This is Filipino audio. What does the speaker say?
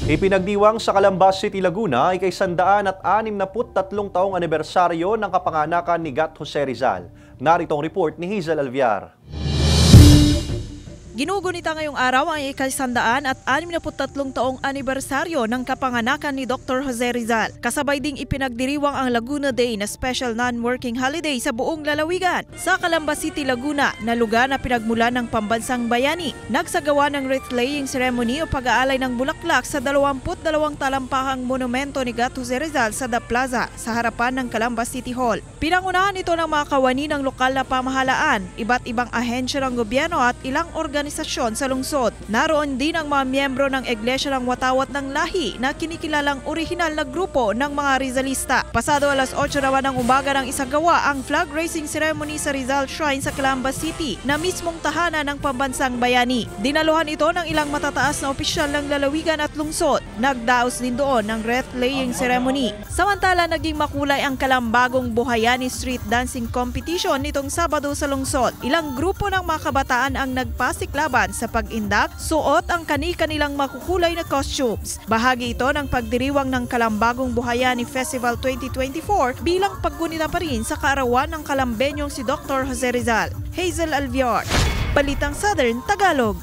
Ipinagdiwang sa Calambas City, Laguna ay kay 163 taong anibersaryo ng kapanganakan ni Gat Jose Rizal. Narito ang report ni Hazel Alviar. Ginugunita ngayong araw ang ika-163 taong anibersaryo ng kapanganakan ni Dr. Jose Rizal. Kasabay ding ipinagdiriwang ang Laguna Day na special non-working holiday sa buong lalawigan. Sa Calambas City, Laguna, na lugar na pinagmulan ng pambansang bayani, nagsagawa ng wreath-laying ceremony o pag-aalay ng bulaklak sa 22 talampakang monumento ni Gat Jose Rizal sa The Plaza sa harapan ng Calambas City Hall. Pinangunahan ito ng mga kawani ng lokal na pamahalaan, iba't ibang ahensya ng gobyerno at ilang organisasyon sa lungsod. Naroon din ang mga miyembro ng Iglesia ng Watawat ng Lahi na kinikilalang orihinal na grupo ng mga Rizalista. Pasado alas 8 naman ng umaga nang isagawa ang flag raising ceremony sa Rizal Shrine sa Calambas City na mismong tahanan ng pambansang bayani. Dinaluhan ito ng ilang matataas na opisyal ng lalawigan at lungsod. Nagdaos din doon ng wreath-laying ceremony. Samantala, naging makulay ang Kalambagong Buhayani Street Dancing Competition nitong Sabado sa lungsod. Ilang grupo ng mga kabataan ang nagpasiklaban sa pag-indak, suot ang kani-kanilang makukulay na costumes. Bahagi ito ng pagdiriwang ng Kalambagong Buhayani Festival 2024 bilang paggunita pa rin sa kaarawan ng Kalambenyong si Dr. Jose Rizal. Hazel Alviar, Balitang Southern Tagalog.